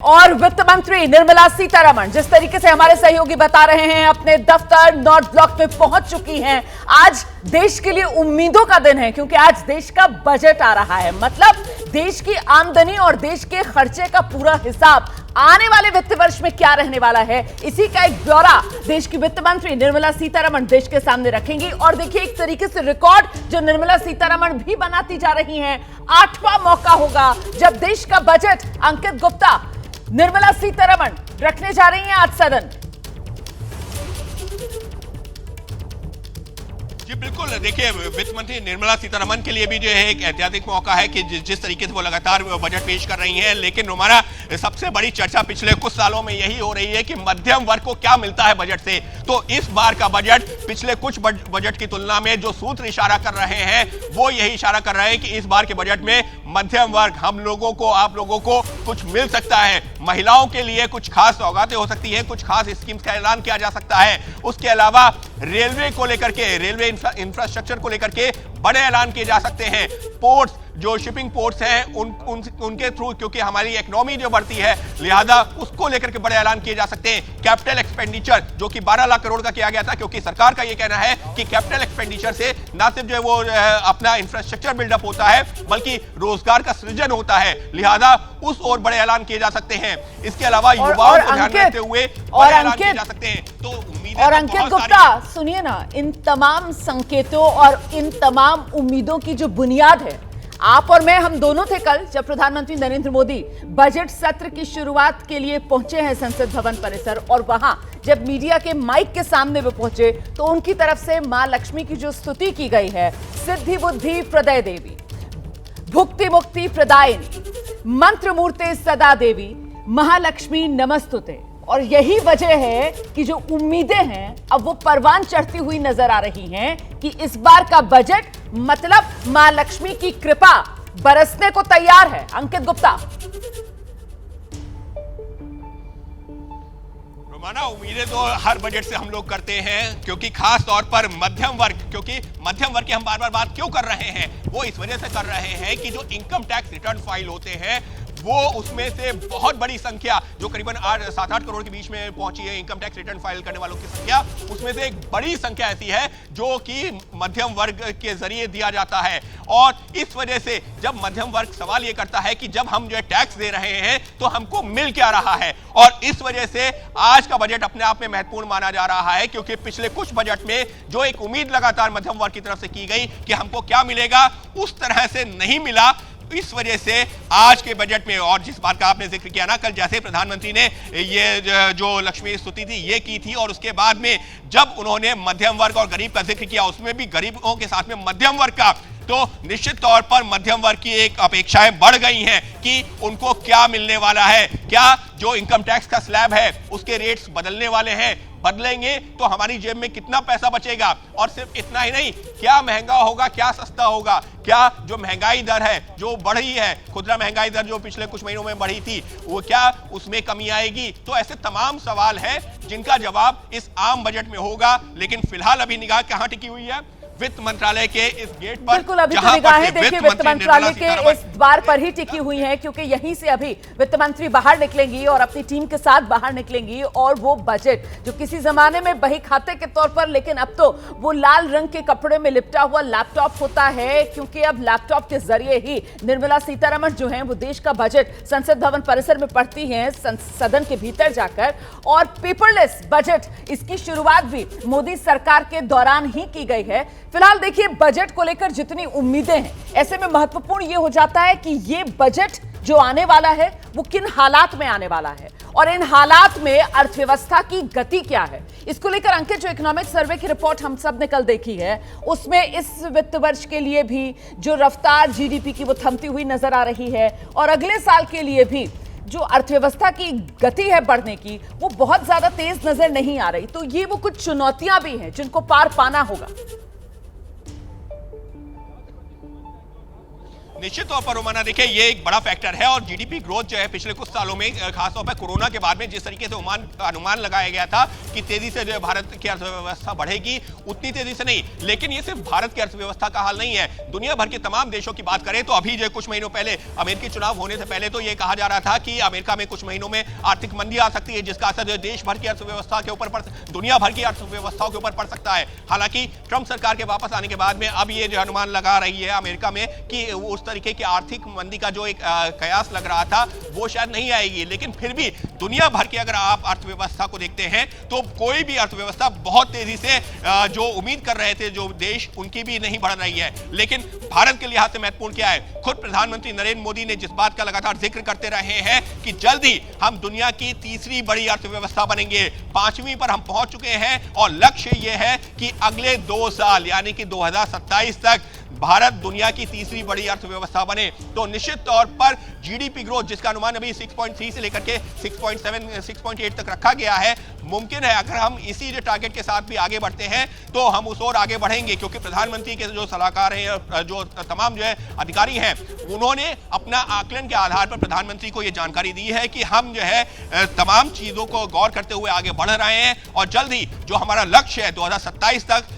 और वित्त मंत्री निर्मला सीतारमण जिस तरीके से हमारे सहयोगी बता रहे हैं अपने दफ्तर नॉर्थ ब्लॉक में पहुंच चुकी हैं। आज देश के लिए उम्मीदों का दिन है क्योंकि आज देश का बजट आ रहा है। मतलब देश की आमदनी और देश के खर्चे का पूरा हिसाब आने वाले वित्त वर्ष में क्या रहने वाला है, इसी का एक ब्यौरा देश की वित्त मंत्री निर्मला सीतारमण देश के सामने रखेंगी। और देखिए एक तरीके से रिकॉर्ड जो निर्मला सीतारमण भी बनाती जा रही हैं। 8वां मौका होगा जब देश का बजट अंकित गुप्ता निर्मला सीतारमण रखने जा रही हैं आज सदन। जी बिल्कुल, देखिए वित्त मंत्री निर्मला सीतारमण के लिए भी जो है एक ऐतिहासिक मौका है कि जिस तरीके से वो लगातार बजट पेश कर रही हैं। लेकिन हमारा सबसे बड़ी चर्चा पिछले कुछ सालों में यही हो रही है कि मध्यम वर्ग को क्या मिलता है बजट से। तो इस बार का बजट पिछले कुछ बजट की तुलना में जो सूत्र इशारा कर रहे हैं वो यही इशारा कर रहे हैं कि इस बार के बजट में मध्यम वर्ग, हम लोगों को, आप लोगों को कुछ मिल सकता है। महिलाओं के लिए कुछ खास सौगातें हो सकती है, कुछ खास स्कीम्स का ऐलान किया जा सकता है। उसके अलावा रेलवे को लेकर के, रेलवे इंफ्रास्ट्रक्चर को लेकर के बड़े ऐलान किए जा सकते हैं। पोर्ट्स, जो शिपिंग पोर्ट्स हैं उनके थ्रू, क्योंकि हमारी इकोनॉमी जो बढ़ती है लिहाजा उसको लेकर के बड़े ऐलान किए जा सकते हैं। कैपिटल एक्सपेंडिचर जो कि 12 लाख करोड़ का किया गया था, क्योंकि सरकार का ये कहना है कि कैपिटल एक्सपेंडिचर से ना सिर्फ जो है वो अपना इंफ्रास्ट्रक्चर बिल्डअप होता है बल्कि रोजगार का सृजन होता है। लिहाजा उस और बड़े ऐलान किए जा सकते हैं। इसके अलावा युवाओं को ध्यान में रखते हुए बड़े ऐलान किए जा सकते हैं। तो और अंकित गुप्ता सुनिए ना, इन तमाम संकेतों और इन तमाम उम्मीदों की जो बुनियाद है, आप और मैं, हम दोनों थे कल जब प्रधानमंत्री नरेंद्र मोदी बजट सत्र की शुरुआत के लिए पहुंचे हैं संसद भवन परिसर। और वहां जब मीडिया के माइक के सामने वो पहुंचे तो उनकी तरफ से मां लक्ष्मी की जो स्तुति की गई है, सिद्धि बुद्धि प्रदय देवी, भुक्ति मुक्ति प्रदायिनी, मंत्र मूर्ते सदा देवी, महालक्ष्मी नमस्तुते। और यही वजह है कि जो उम्मीदें हैं अब वो परवान चढ़ती हुई नजर आ रही हैं कि इस बार का बजट मतलब मां लक्ष्मी की कृपा बरसने को तैयार है। अंकित गुप्ता, रोमाना, उम्मीदें तो हर बजट से हम लोग करते हैं, क्योंकि खास तौर पर मध्यम वर्ग, क्योंकि मध्यम वर्ग की हम बार बार बात क्यों कर रहे हैं, वो इस वजह से कर रहे हैं कि जो इनकम टैक्स रिटर्न फाइल होते हैं वो उसमें से बहुत बड़ी संख्या, जो करीबन 7-8 करोड़ के बीच में पहुंची है इनकम टैक्स रिटर्न फाइल करने वालों की संख्या, उसमें से एक बड़ी संख्या ऐसी है जो कि मध्यम वर्ग के जरिए दिया जाता है। और इस वजह से जब मध्यम वर्ग सवाल ये करता है कि जब हम जो टैक्स दे रहे हैं तो हमको मिल क्या रहा है, और इस वजह से आज का बजट अपने आप में महत्वपूर्ण माना जा रहा है। क्योंकि पिछले कुछ बजट में जो एक उम्मीद लगातार मध्यम वर्ग की तरफ से की गई कि हमको क्या मिलेगा, उस तरह से नहीं मिला। इस वजह से आज के बजट में, और जिस बात का आपने जिक्र किया ना, कल जैसे प्रधानमंत्री ने ये जो लक्ष्मी स्तुति थी ये की थी, और उसके बाद में जब उन्होंने मध्यम वर्ग और गरीब का जिक्र किया, उसमें भी गरीबों के साथ में मध्यम वर्ग का, तो निश्चित तौर पर मध्यम वर्ग की एक अपेक्षाएं बढ़ गई हैं कि उनको क्या मिलने वाला है। क्या जो इनकम टैक्स का स्लैब है उसके रेट्स बदलने वाले हैं, बदलेंगे तो हमारी जेब में कितना पैसा बचेगा, और सिर्फ इतना ही नहीं, क्या महंगा होगा, क्या सस्ता होगा, क्या जो महंगाई दर है जो बढ़ी है, खुदरा महंगाई दर जो पिछले कुछ महीनों में बढ़ी थी, वो क्या उसमें कमी आएगी। तो ऐसे तमाम सवाल हैं जिनका जवाब इस आम बजट में होगा। लेकिन फिलहाल अभी निगाह कहां टिकी हुई है? वित्त मंत्रालय के इस गेट पर। बिल्कुल, अभी तो निगाहें देखिए वित्त मंत्रालय के इस द्वार पर ही टिकी हुई हैं, क्योंकि यहीं से अभी वित्त मंत्री बाहर निकलेंगी और अपनी टीम के साथ बाहर निकलेंगी। और वो बजट जो किसी जमाने में बही खाते के तौर पर, लेकिन अब तो वो लाल रंग के कपड़े में लिपटा हुआ लैपटॉप होता है, क्योंकि अब लैपटॉप के जरिए ही निर्मला सीतारमण जो है वो देश का बजट संसद भवन परिसर में पढ़ती हैं, सदन के भीतर जाकर। और पेपरलेस बजट, इसकी शुरुआत भी मोदी सरकार के दौरान ही की गई है। फिलहाल देखिए बजट को लेकर जितनी उम्मीदें हैं, ऐसे में महत्वपूर्ण यह हो जाता है कि ये बजट जो आने वाला है वो किन हालात में आने वाला है, और इन हालात में अर्थव्यवस्था की गति क्या है। इसको लेकर अंकित, जो इकोनॉमिक सर्वे की रिपोर्ट हम सब ने कल देखी है, उसमें इस वित्त वर्ष के लिए भी जो रफ्तार जीडीपी की वो थमती हुई नजर आ रही है, और अगले साल के लिए भी जो अर्थव्यवस्था की गति है बढ़ने की, वो बहुत ज्यादा तेज नजर नहीं आ रही। तो ये वो कुछ चुनौतियां भी हैं जिनको पार पाना होगा। निश्चित तौर पर रोमाना देखिए ये एक बड़ा फैक्टर है और जीडीपी ग्रोथ जो है पिछले कुछ सालों में खासतौर पर कोरोना के बाद में जिस तरीके से अनुमान लगाया गया था कि तेजी से जो है भारत की अर्थव्यवस्था बढ़ेगी, उतनी तेजी से नहीं। लेकिन ये सिर्फ भारत की अर्थव्यवस्था का हाल नहीं है, दुनिया भर के तमाम देशों की बात करें तो अभी जो कुछ महीनों पहले अमेरिकी चुनाव होने से पहले तो ये कहा जा रहा था कि अमेरिका में कुछ महीनों में आर्थिक मंदी आ सकती है, जिसका असर देश भर की अर्थव्यवस्था के ऊपर दुनिया भर की अर्थव्यवस्थाओं के ऊपर पड़ सकता है। हालांकि ट्रंप सरकार के वापस आने के बाद में अब ये जो अनुमान लगा रही है अमेरिका में कि उस तरीके की आर्थिक मंदी का जो एक कयास लग रहा था वो शायद नहीं आएगी। लेकिन फिर भी दुनिया भर की अगर आप अर्थव्यवस्था को देखते हैं तो कोई भी अर्थव्यवस्था बहुत तेजी से जो उम्मीद कर रहे थे जो देश, उनकी भी नहीं बढ़ रही है। लेकिन भारत के लिहाज से महत्वपूर्ण क्या है, खुद प्रधानमंत्री नरेंद्र मोदी ने जिस बात का लगातार जिक्र करते रहे हैं कि जल्दी हम दुनिया की तीसरी बड़ी अर्थव्यवस्था बनेंगे, 5वीं पर हम पहुंच चुके हैं और लक्ष्य यह है कि अगले 2 साल यानी कि 2027 तक भारत दुनिया की तीसरी बड़ी अर्थव्यवस्था बने। तो निश्चित तौर पर जीडीपी ग्रोथ जिसका अनुमान अभी 6.3 से लेकर के 6.7 6.8 तक रखा गया है, मुमकिन है अगर हम इसी जो टारगेट के साथ भी आगे बढ़ते हैं तो हम उस ओर आगे बढ़ेंगे, क्योंकि प्रधानमंत्री के जो सलाहकार हैं, जो तमाम जो है अधिकारी हैं, उन्होंने अपना आकलन के आधार पर प्रधानमंत्री को यह जानकारी दी है कि हम जो है तमाम चीजों को गौर करते हुए आगे बढ़ रहे हैं और जल्द ही जो हमारा लक्ष्य है 2027 तक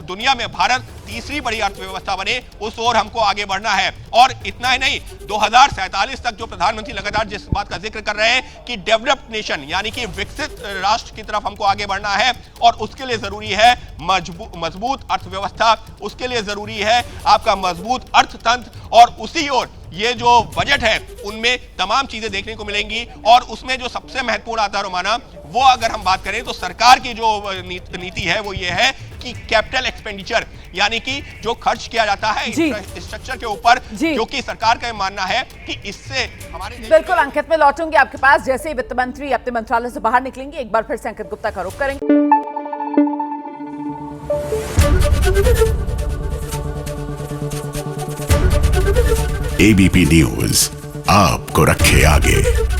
दुनिया में भारत तीसरी बड़ी अर्थव्यवस्था बने, उस ओर हमको आगे बढ़ना है। और इतना ही नहीं, 2047 तक जो प्रधानमंत्री लगातार जिस बात का जिक्र कर रहे हैं कि डेवलप्ड नेशन यानी कि विकसित राष्ट्र की तरफ हमको आगे बढ़ना है और उसके लिए जरूरी है मजबूत अर्थव्यवस्था, उसके लिए जरूरी है आपका मजबूत अर्थतंत्र और उसी ओर ये जो बजट है उनमें तमाम चीजें देखने को मिलेंगी। और उसमें जो सबसे महत्वपूर्ण आता है रोमाना, वो अगर हम बात करें तो सरकार की जो नीति है वो ये है कि कैपिटल एक्सपेंडिचर यानी कि जो खर्च किया जाता है इंफ्रास्ट्रक्चर के ऊपर, जो कि सरकार का मानना है कि इससे हमारे बिल्कुल अंकित में लौटूंगी आपके पास जैसे ही वित्त मंत्री अपने मंत्रालय से बाहर निकलेंगे। एक बार फिर से अंकित गुप्ता का रुख करेंगे। एबीपी न्यूज आपको रखे आगे।